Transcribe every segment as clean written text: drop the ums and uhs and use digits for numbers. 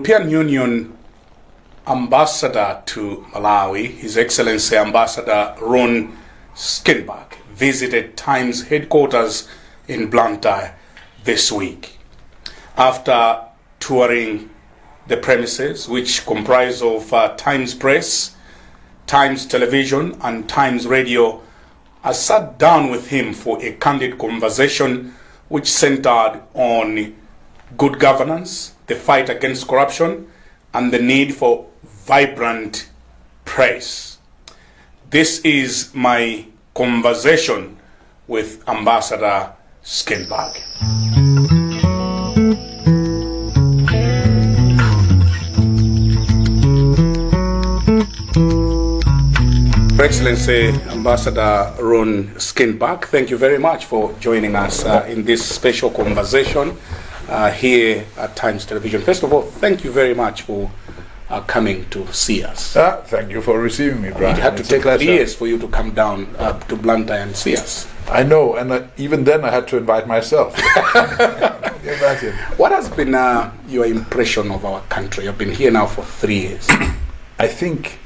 European Union Ambassador to Malawi, His Excellency Ambassador Rune Skinnebach, visited Times headquarters in Banda this week. After touring the premises, which comprise of Times Press, Times Television and Times Radio, I sat down with him for a candid conversation which centered on good governance, the fight against corruption, and the need for vibrant press. This is my conversation with Ambassador Skinnebach. Your Excellency Ambassador Rune Skinnebach, thank you very much for joining us in this special conversation here at Times Television. First of all, thank you very much for coming to see us. Thank you for receiving me, Brian. It had to take 3 years for you to come down to Banda and see us. I know, and even then I had to invite myself. Imagine. What has been your impression of our country? You've been here now for 3 years. I think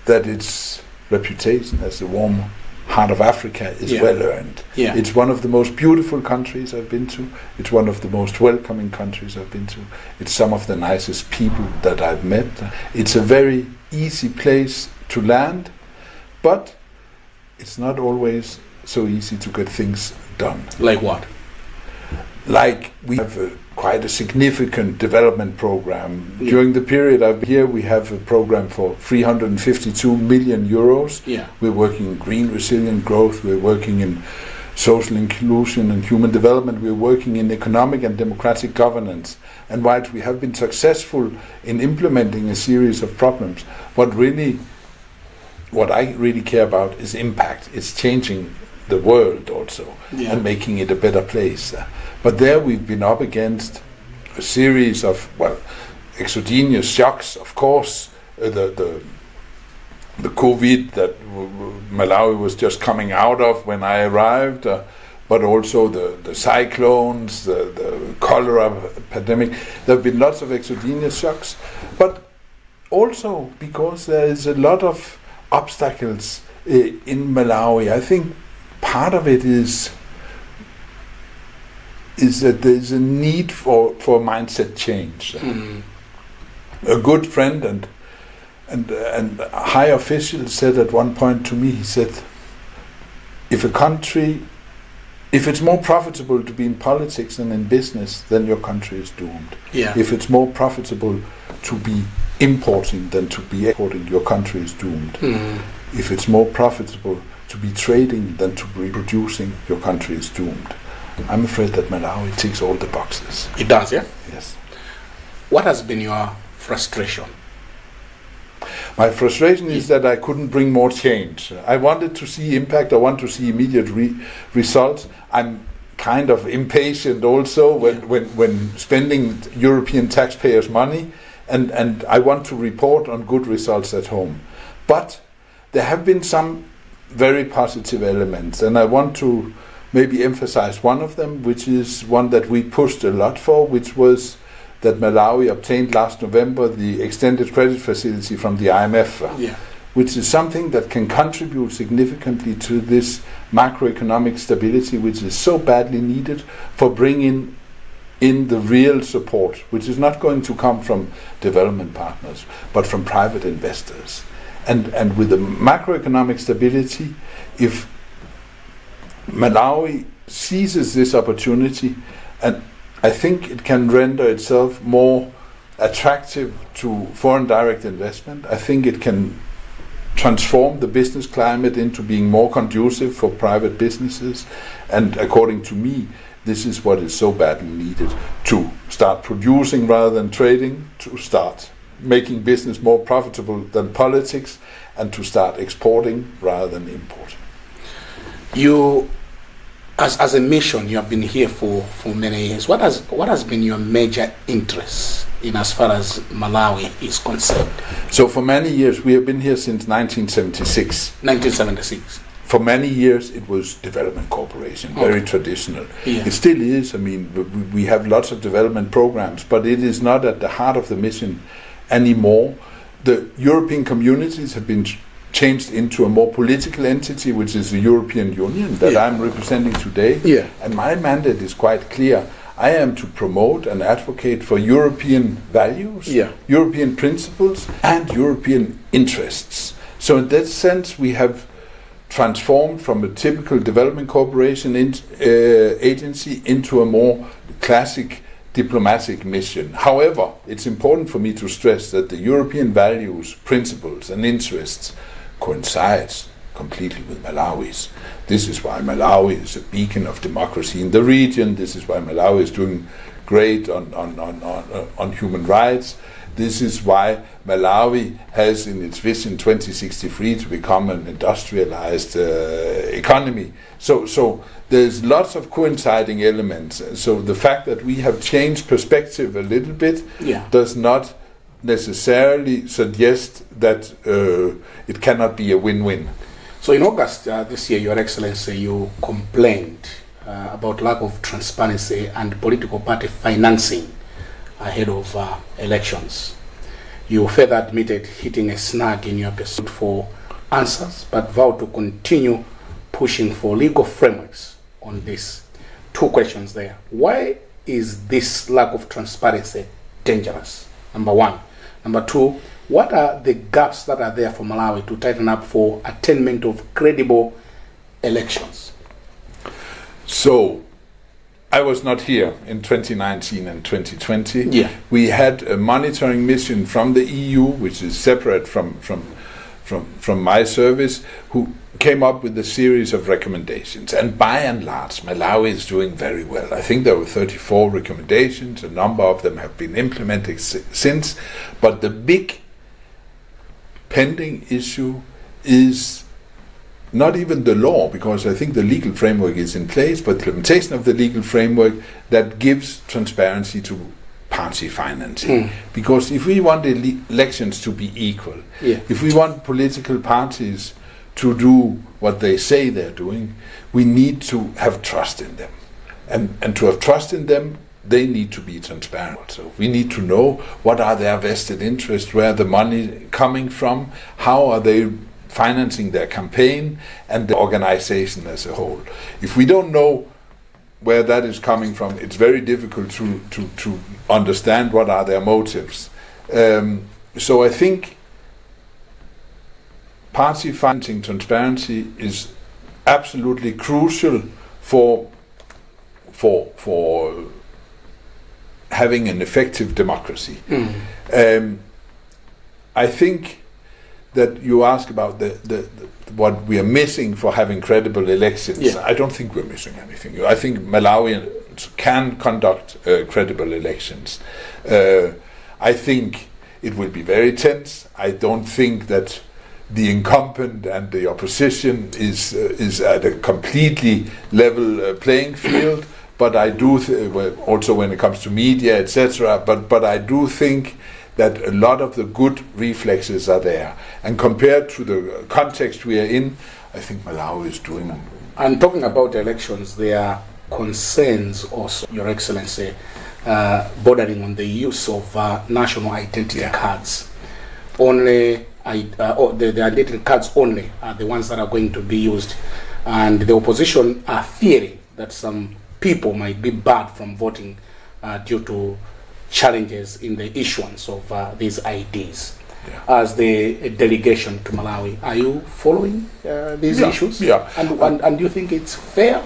that its reputation as the warm heart of Africa is well earned. Yeah. It's one of the most beautiful countries I've been to. It's one of the most welcoming countries I've been to. It's some of the nicest people that I've met. It's a very easy place to land, but it's not always so easy to get things done. Like what? Like we have quite a significant development program. Yeah. During the period I've been here, we have a program for 352 million euros. Yeah. We're working in green resilient growth, we're working in social inclusion and human development, we're working in economic and democratic governance. And whilst we have been successful in implementing a series of problems, what I really care about is impact. It's changing the world also, and making it a better place. But there we've been up against a series of exogenous shocks. Of course, the COVID that Malawi was just coming out of when I arrived, but also the cyclones, the cholera epidemic. There have been lots of exogenous shocks, but also because there is a lot of obstacles in Malawi. I think part of it is that there's a need for mindset change. A good friend and a high official said at one point to me, he said, if it's more profitable to be in politics than in business, then your country is doomed. Yeah. If it's more profitable to be importing than to be exporting, your country is doomed. If it's more profitable to be trading than to be producing, your country is doomed. I'm afraid that Malawi ticks all the boxes. It does, yeah? Yes. What has been your frustration? My frustration is that I couldn't bring more change. I wanted to see impact, I want to see immediate results. I'm kind of impatient also when spending European taxpayers' money, and I want to report on good results at home. But there have been some very positive elements, and I want to maybe emphasize one of them, which is one that we pushed a lot for, which was that Malawi obtained last November the extended credit facility from the IMF, which is something that can contribute significantly to this macroeconomic stability, which is so badly needed for bringing in the real support, which is not going to come from development partners, but from private investors. And with the macroeconomic stability, if Malawi seizes this opportunity, and I think it can render itself more attractive to foreign direct investment. I think it can transform the business climate into being more conducive for private businesses. And according to me, this is what is so badly needed, to start producing rather than trading, to start making business more profitable than politics, and to start exporting rather than importing. You, as a mission, you have been here for many years. What has been your major interest in as far as Malawi is concerned? So for many years, we have been here since 1976. 1976. for many years it was development cooperation, very traditional. Yeah. It still is. I mean, we have lots of development programs, but it is not at the heart of the mission anymore. The European communities have been changed into a more political entity, which is the European Union that I'm representing today. Yeah. And my mandate is quite clear. I am to promote and advocate for European values, European principles, and European interests. So in that sense, we have transformed from a typical development cooperation agency into a more classic diplomatic mission. However, it's important for me to stress that the European values, principles, and interests coincides completely with Malawi's. This is why Malawi is a beacon of democracy in the region. This is why Malawi is doing great on human rights. This is why Malawi has in its vision 2063 to become an industrialized economy. So there's lots of coinciding elements. So the fact that we have changed perspective a little bit does not necessarily suggest that it cannot be a win-win. So in August this year, Your Excellency, you complained about lack of transparency and political party financing ahead of elections. You further admitted hitting a snag in your pursuit for answers, but vowed to continue pushing for legal frameworks on this. Two questions there. Why is this lack of transparency dangerous? Number one. Number two, what are the gaps that are there for Malawi to tighten up for attainment of credible elections? So, I was not here in 2019 and 2020. Yeah. We had a monitoring mission from the EU, which is separate from my service, who came up with a series of recommendations. And by and large, Malawi is doing very well. I think there were 34 recommendations. A number of them have been implemented since. But the big pending issue is not even the law, because I think the legal framework is in place, but the implementation of the legal framework that gives transparency to party financing. Because if we want elections to be equal, if we want political parties to do what they say they're doing, we need to have trust in them. And to have trust in them, they need to be transparent. So we need to know what are their vested interests, where the money coming from, how are they financing their campaign and the organization as a whole. If we don't know where that is coming from, it's very difficult to understand what are their motives. So I think party financing transparency is absolutely crucial for having an effective democracy. I think that you ask about the what we are missing for having credible elections. I don't think we're missing anything. I think Malawians can conduct credible elections. I think it will be very tense. I don't think that the incumbent and the opposition is at a completely level playing field. But I do also when it comes to media, etc. But I do think that a lot of the good reflexes are there. And compared to the context we are in, I think Malawi is doing. And talking about elections, there are concerns also, Your Excellency, bordering on the use of national identity cards. Only the identity cards only are the ones that are going to be used. And the opposition are fearing that some people might be barred from voting due to challenges in the issuance of these IDs. As the delegation to Malawi, are you following these issues? And do you think it's fair?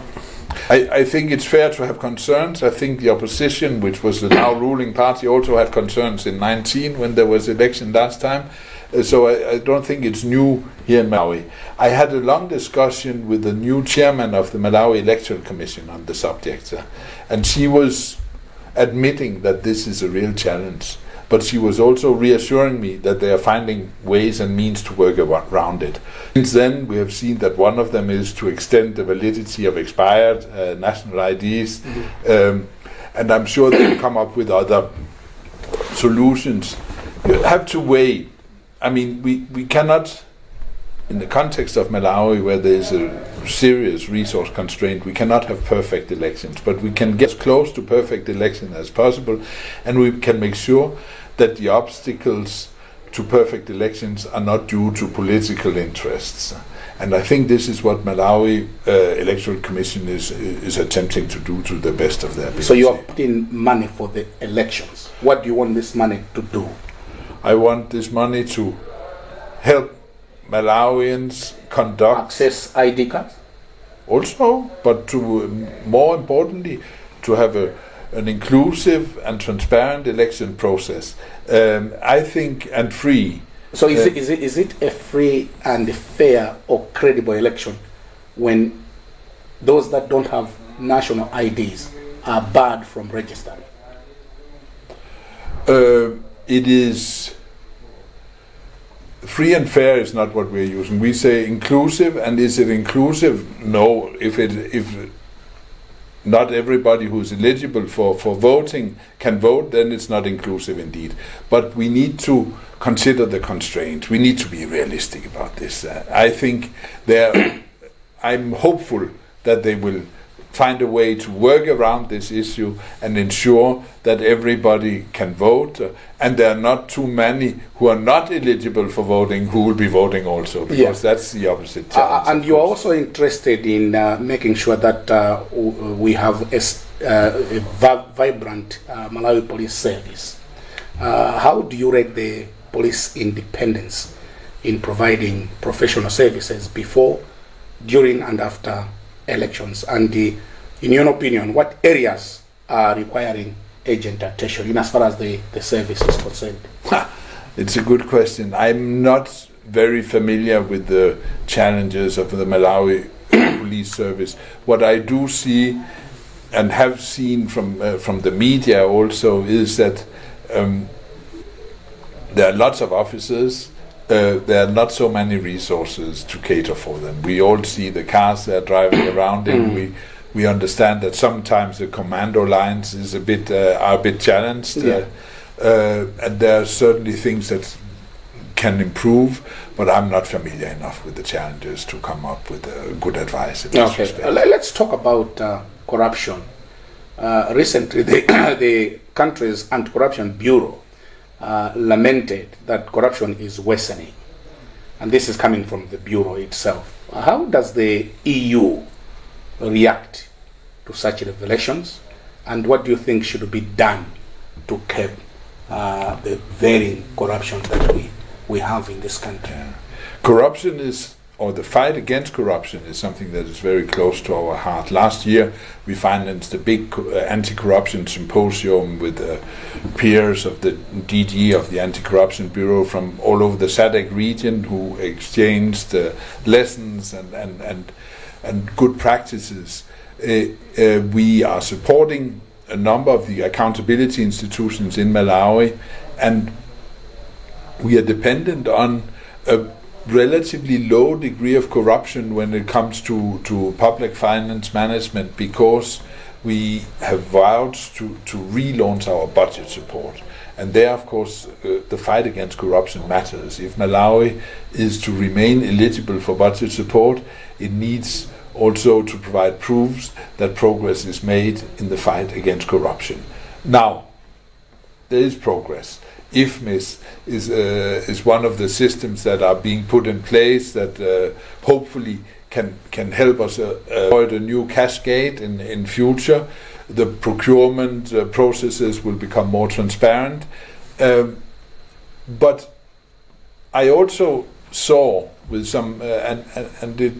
I think it's fair to have concerns. I think the opposition, which was the now ruling party, also had concerns in 19 when there was election last time. So I don't think it's new here in Malawi. I had a long discussion with the new chairman of the Malawi Electoral Commission on the subject, and she was admitting that this is a real challenge, but she was also reassuring me that they are finding ways and means to work around it. Since then, we have seen that one of them is to extend the validity of expired national IDs, and I'm sure they'll come up with other solutions. You have to weigh. I mean, we cannot in the context of Malawi, where there is a serious resource constraint, we cannot have perfect elections, but we can get as close to perfect election as possible, and we can make sure that the obstacles to perfect elections are not due to political interests. And I think this is what Malawi Electoral Commission is attempting to do to the best of their ability. So you are putting money for the elections. What do you want this money to do? I want this money to help Malawians conduct... Access ID cards? Also, but to, more importantly, to have an inclusive and transparent election process. I think, and free. So is it a free and fair or credible election when those that don't have national IDs are barred from registering? It is free and fair is not what we're using. We say inclusive, and is it inclusive? No. If not everybody who is eligible for voting can vote, then it's not inclusive indeed. But we need to consider the constraints. We need to be realistic about this. I think I'm hopeful that they will find a way to work around this issue and ensure that everybody can vote, and there are not too many who are not eligible for voting who will be voting also, because that's the opposite challenge. And you're also interested in making sure that we have a vibrant Malawi police service. How do you rate the police independence in providing professional services before, during and after elections? And in your opinion, what areas are requiring agent attention in as far as the service is concerned? It's a good question. I'm not very familiar with the challenges of the Malawi police service. What I do see and have seen from the media also is that there are lots of officers. There are not so many resources to cater for them. We all see the cars they're driving around in. We understand that sometimes the commando lines is are a bit challenged, and there are certainly things that can improve. But I'm not familiar enough with the challenges to come up with good advice in this respect. Let's talk about corruption. Recently, the country's anti-corruption bureau lamented that corruption is worsening, and this is coming from the bureau itself. How does the EU react to such revelations, and what do you think should be done to curb the varying corruption that we have in this country? Corruption or the fight against corruption is something that is very close to our heart. Last year we financed a big anti-corruption symposium with peers of the DG of the Anti-Corruption Bureau from all over the SADC region, who exchanged lessons and good practices. We are supporting a number of the accountability institutions in Malawi, and we are dependent on a relatively low degree of corruption when it comes to public finance management, because we have vowed to relaunch our budget support. And there, of course, the fight against corruption matters. If Malawi is to remain eligible for budget support, it needs also to provide proofs that progress is made in the fight against corruption. Now, there is progress. IFMIS is one of the systems that are being put in place that hopefully can help us avoid a new cascade in future. The procurement processes will become more transparent. But I also saw with some, and it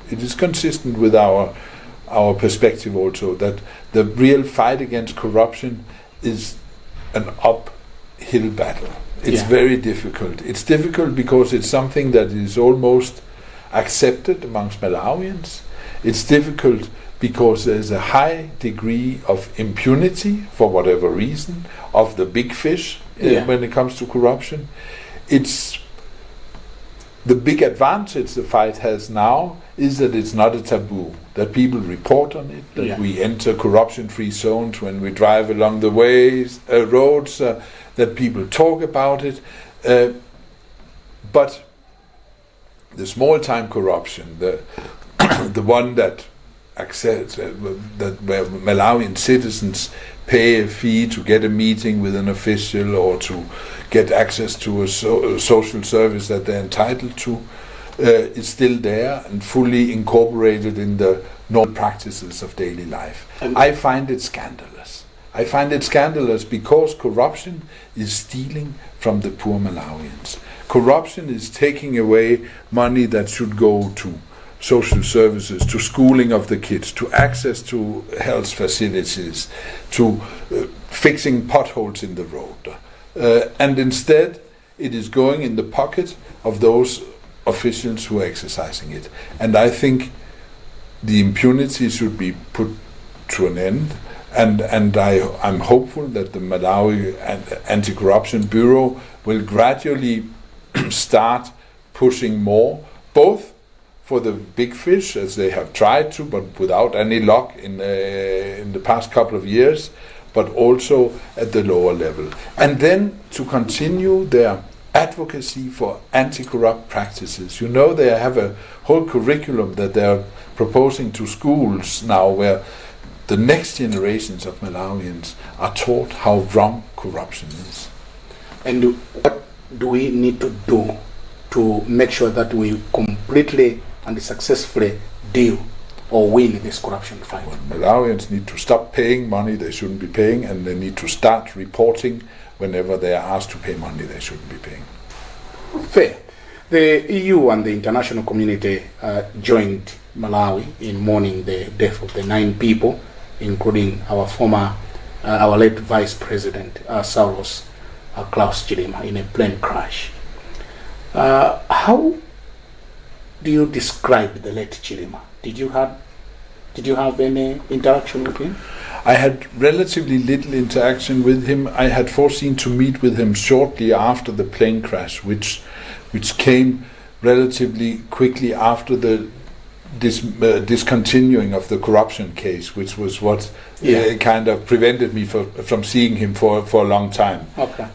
is consistent with our perspective also, that the real fight against corruption is an uphill battle. It's very difficult. It's difficult because it's something that is almost accepted amongst Malawians. It's difficult because there's a high degree of impunity, for whatever reason, of the big fish when it comes to corruption. It's the big advantage the fight has now is that it's not a taboo, that people report on it, that we enter corruption-free zones when we drive along the roads, that people talk about it. But the small-time corruption, the the one that accepts that where Malawian citizens pay a fee to get a meeting with an official or to get access to a social service that they're entitled to, is still there and fully incorporated in the normal practices of daily life. I find it scandalous. I find it scandalous because corruption is stealing from the poor Malawians. Corruption is taking away money that should go to social services, to schooling of the kids, to access to health facilities, to fixing potholes in the road. And instead, it is going in the pocket of those officials who are exercising it. And I think the impunity should be put to an end. And I'm hopeful that the Malawi Anti-Corruption Bureau will gradually start pushing more, both for the big fish, as they have tried to, but without any luck in the past couple of years, but also at the lower level. And then to continue their advocacy for anti-corrupt practices. You know, they have a whole curriculum that they're proposing to schools now where the next generations of Malawians are taught how wrong corruption is. And what do we need to do to make sure that we completely and successfully deal or win this corruption fight? Well, Malawians need to stop paying money they shouldn't be paying, and they need to start reporting whenever they are asked to pay money they shouldn't be paying. Fair. The EU and the international community joined Malawi in mourning the death of the 9 people, including our late Vice President, Saulos Klaus Chilima, in a plane crash. How do you describe the late Chilima? Did you have any interaction with him? I had relatively little interaction with him. I had foreseen to meet with him shortly after the plane crash, which came relatively quickly after the discontinuing of the corruption case, which was what kind of prevented me from seeing him for a long time. Okay.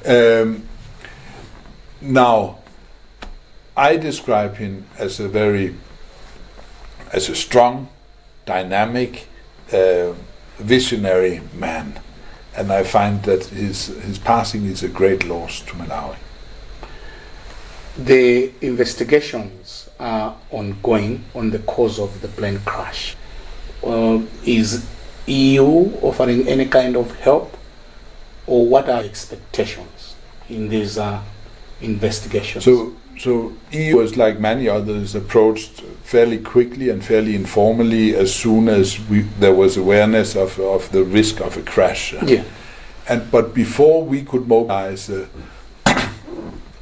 Now, I describe him as a strong, dynamic, visionary man, and I find that his passing is a great loss to Malawi. The investigations are ongoing on the cause of the plane crash. Is EU offering any kind of help, or what are expectations in these investigations? So EU was, like many others, approached fairly quickly and fairly informally as soon as there was awareness of the risk of a crash. Yeah. But before we could mobilize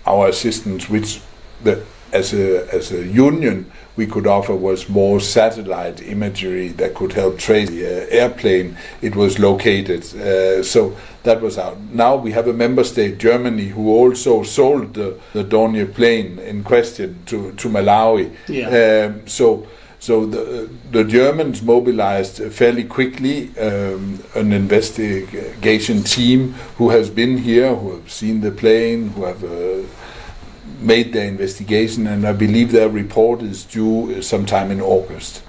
our assistance, which as a union we could offer, was more satellite imagery that could help trace the airplane it was located. So that was out. Now we have a member state, Germany, who also sold the Dornier plane in question to Malawi. Yeah. So the Germans mobilized fairly quickly an investigation team who has been here, who have seen the plane, who have made their investigation, and I believe their report is due sometime in August.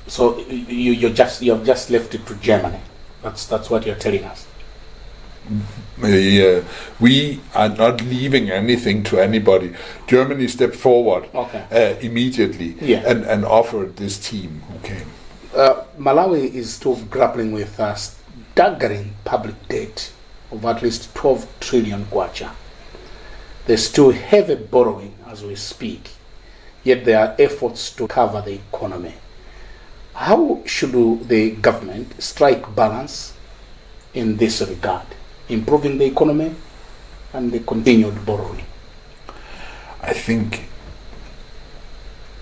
So you have just left it to Germany. That's what you're telling us. We are not leaving anything to anybody. Germany stepped forward immediately and offered this team who came. Malawi is still grappling with a staggering public debt of at least 12 trillion kwacha. There's still heavy borrowing as we speak, yet there are efforts to cover the economy. How should the government strike balance in this regard, improving the economy and the continued borrowing? I think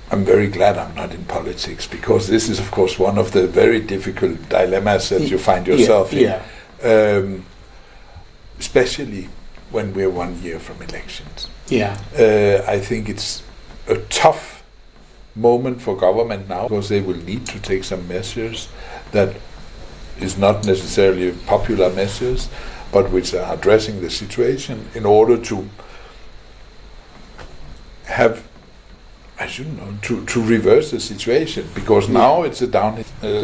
I'm very glad I'm not in politics, because this is, of course, one of the very difficult dilemmas that you find yourself in, especially when we're 1 year from elections. I think it's a tough moment for government now, because they will need to take some measures that is not necessarily popular measures, but which are addressing the situation in order to have decision to reverse the situation, because now it's a down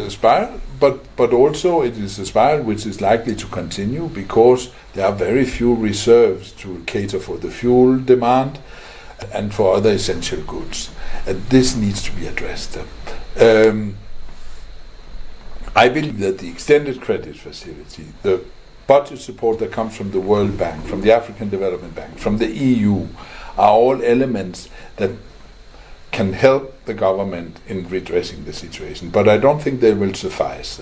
spiral, but also it is a spiral which is likely to continue because there are very few reserves to cater for the fuel demand and for other essential goods, and this needs to be addressed. I believe that the extended credit facility, the budget support that comes from the World Bank, from the African Development Bank, from the EU, are all elements that can help the government in redressing the situation. But I don't think they will suffice.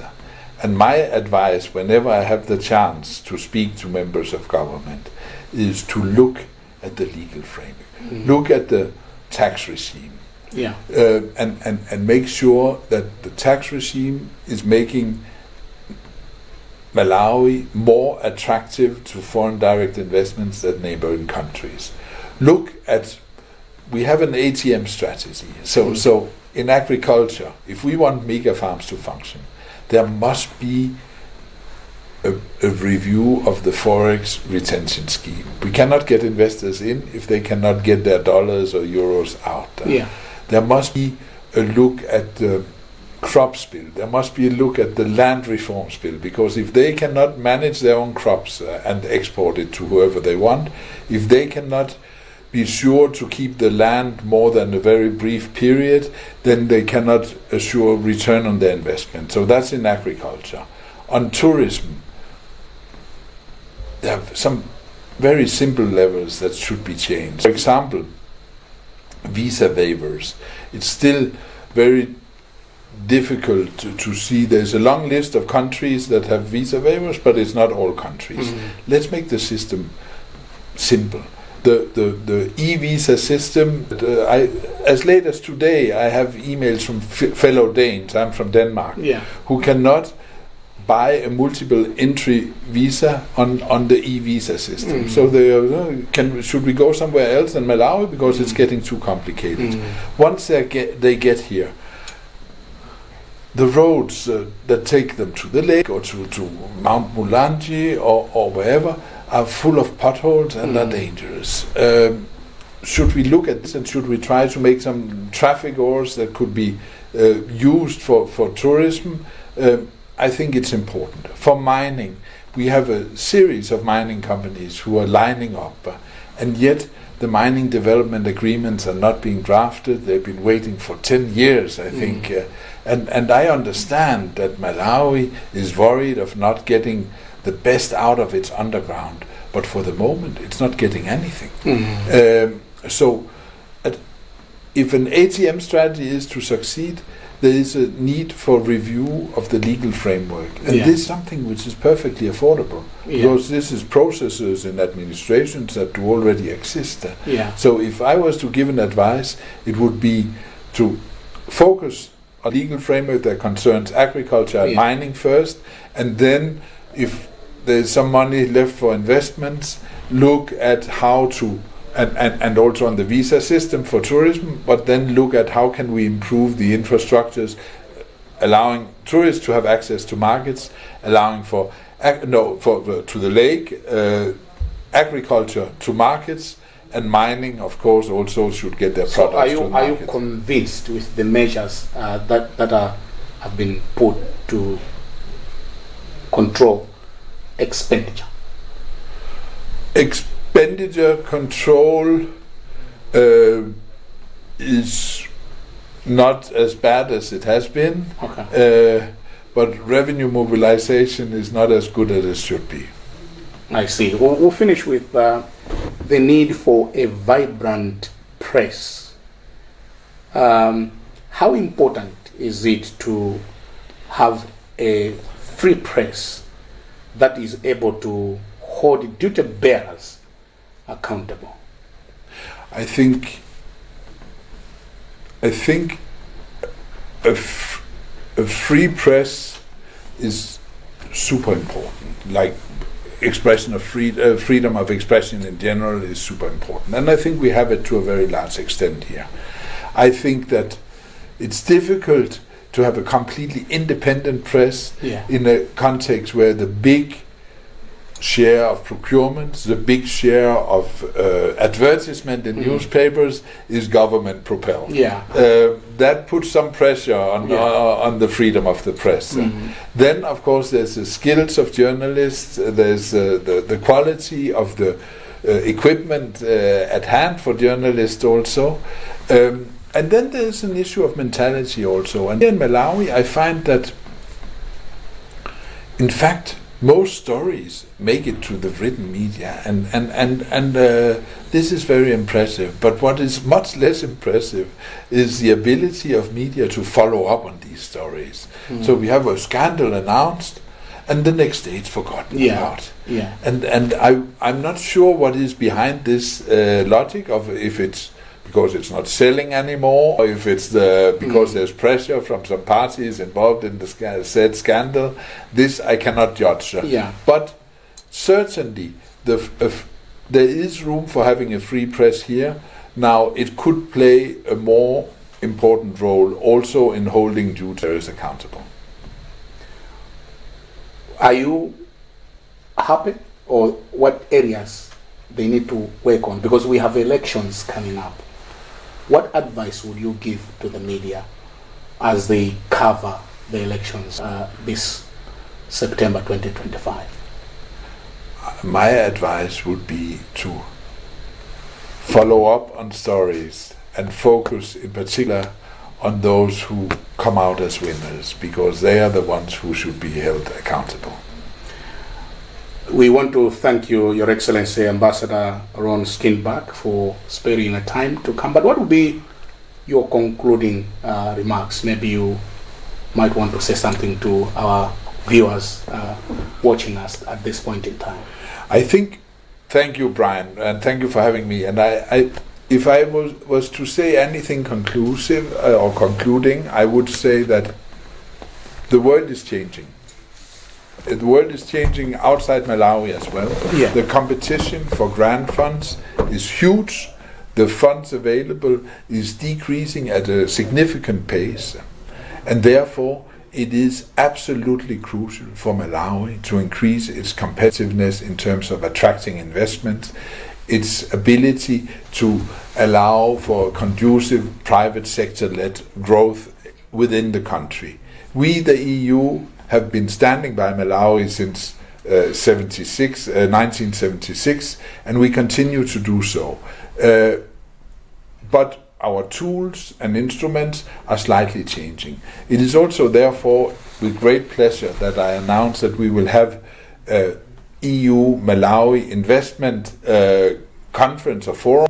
And my advice, whenever I have the chance to speak to members of government, is to look at the legal framework, look at the tax regime, and make sure that the tax regime is making Malawi more attractive to foreign direct investments than neighboring countries. Look at, we have an ATM strategy. So in agriculture, if we want mega farms to function, there must be a review of the forex retention scheme. We cannot get investors in if they cannot get their dollars or euros out. There must be a look at the crops bill. There must be a look at the land reforms bill, because if they cannot manage their own crops and export it to whoever they want, if they cannot be sure to keep the land more than a very brief period, then they cannot assure return on their investment. So that's in agriculture. On tourism, there are some very simple levels that should be changed. For example, visa waivers. It's still very difficult to see. There's a long list of countries that have visa waivers, but it's not all countries. Let's make the system simple. The e-visa system, as late as today, I have emails from fellow Danes, I'm from Denmark, who cannot buy a multiple entry visa on the e-visa system. So they should we go somewhere else than Malawi, because it's getting too complicated. Once they get here, the roads that take them to the lake or to Mount Mulanje or wherever are full of potholes and are dangerous. Should we look at this, and should we try to make some traffic ores that could be used for tourism? I think it's important. For mining, we have a series of mining companies who are lining up, and yet the mining development agreements are not being drafted. They've been waiting for 10 years, I think. And I understand that Malawi is worried of not getting the best out of its underground, but for the moment it's not getting anything. So if an ATM strategy is to succeed, there is a need for review of the legal framework, and this is something which is perfectly affordable, because this is processes in administrations that do already exist. So if I was to give an advice, it would be to focus on legal framework that concerns agriculture and mining first, and then if there's some money left for investments, look at how to and also on the visa system for tourism, but then look at how can we improve the infrastructures, allowing tourists to have access to markets, allowing to the lake, agriculture to markets, and mining, of course, also should get their products to the market. Are you convinced with the measures that have been put to control expenditure? Expenditure control is not as bad as it has been, but revenue mobilization is not as good as it should be. I see. We'll finish with the need for a vibrant press. How important is it to have a free press that is able to hold duty bearers accountable? I think a free press is super important. Like expression of freedom of expression in general is super important, and I think we have it to a very large extent here. I think that it's difficult to have a completely independent press in a context where the big share of procurements, the big share of advertisement in newspapers is government propelled. Yeah. That puts some pressure on the freedom of the press. Then, of course, there's the skills of journalists. There's the quality of the equipment at hand for journalists also. And then there's an issue of mentality also. And in Malawi, I find that, in fact, most stories make it to the written media, and this is very impressive. But what is much less impressive is the ability of media to follow up on these stories. So we have a scandal announced, and the next day it's forgotten about. Yeah. And I'm not sure what is behind this logic of if it's because it's not selling anymore, or if it's because there's pressure from some parties involved in the said scandal. This I cannot judge. But certainly there is room for having a free press here. Now it could play a more important role also in holding judiciaries accountable. Are you happy, or what areas they need to work on? Because we have elections coming up. What advice would you give to the media as they cover the elections this September 2025? My advice would be to follow up on stories and focus in particular on those who come out as winners, because they are the ones who should be held accountable. We want to thank you, Your Excellency Ambassador Rune Skinnebach, for sparing a time to come. But what would be your concluding remarks? Maybe you might want to say something to our viewers watching us at this point in time. Thank you, Brian, and thank you for having me. And if I was to say anything conclusive or concluding, I would say that the world is changing. The world is changing outside Malawi as well. Yeah. The competition for grant funds is huge. The funds available is decreasing at a significant pace. And therefore, it is absolutely crucial for Malawi to increase its competitiveness in terms of attracting investment, its ability to allow for conducive private sector-led growth within the country. We, the EU, have been standing by Malawi since 1976, and we continue to do so. But our tools and instruments are slightly changing. It is also therefore with great pleasure that I announce that we will have EU-Malawi investment conference or forum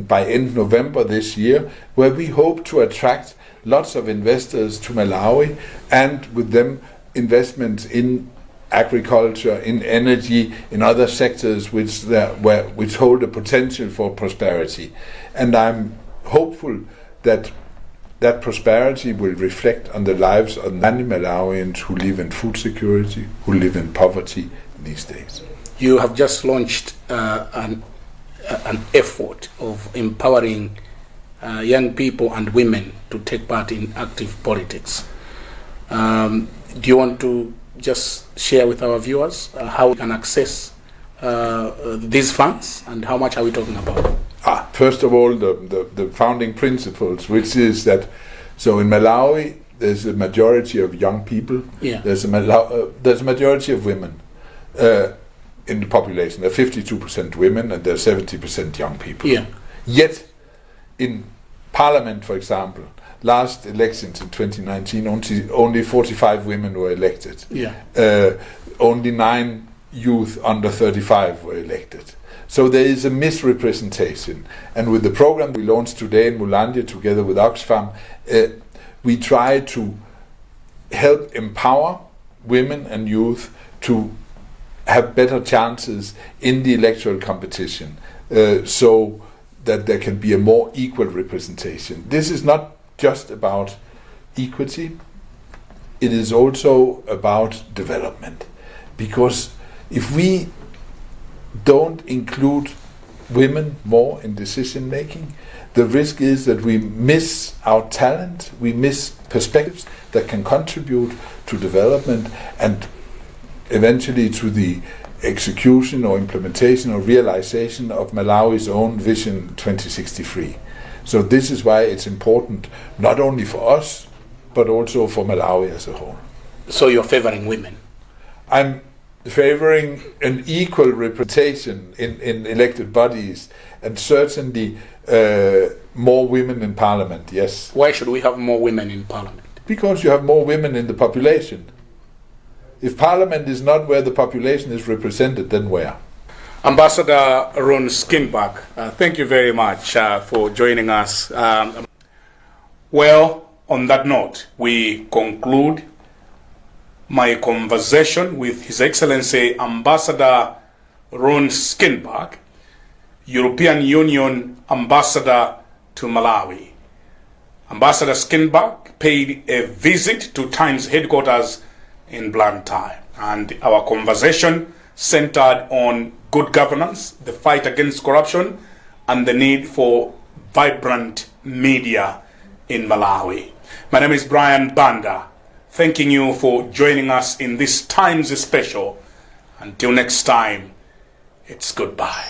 by end November this year, where we hope to attract lots of investors to Malawi, and with them investments in agriculture, in energy, in other sectors which hold a potential for prosperity. And I'm hopeful that that prosperity will reflect on the lives of many Malawians who live in food security, who live in poverty these days. You have just launched an effort of empowering young people and women to take part in active politics. Do you want to just share with our viewers how we can access these funds, and how much are we talking about? First of all, the founding principles, which is that, so in Malawi, there's a majority of young people. Yeah. There's a majority of women in the population. There are 52% women, and there are 70% young people. Yeah. Yet, in Parliament, for example, last elections in 2019, only 45 women were elected. Yeah. Only 9 youth under 35 were elected. So there is a misrepresentation. And with the program we launched today in Mulanje together with Oxfam, we try to help empower women and youth to have better chances in the electoral competition, so that there can be a more equal representation. This is not just about equity, it is also about development. Because if we don't include women more in decision making, the risk is that we miss our talent, we miss perspectives that can contribute to development and eventually to the execution or implementation or realization of Malawi's own Vision 2063. So this is why it's important not only for us, but also for Malawi as a whole. So you're favoring women? I'm favoring an equal representation in elected bodies, and certainly more women in parliament, yes. Why should we have more women in parliament? Because you have more women in the population. If parliament is not where the population is represented, then where? Ambassador Rune Skinnebach, thank you very much for joining us. Well, on that note, we conclude my conversation with His Excellency Ambassador Rune Skinnebach, European Union Ambassador to Malawi. Ambassador Skinnebach paid a visit to Times headquarters in Blantyre, and our conversation centered on good governance, the fight against corruption, and the need for vibrant media in Malawi. My name is Banda, thanking you for joining us in this Times special. Until next time, it's goodbye.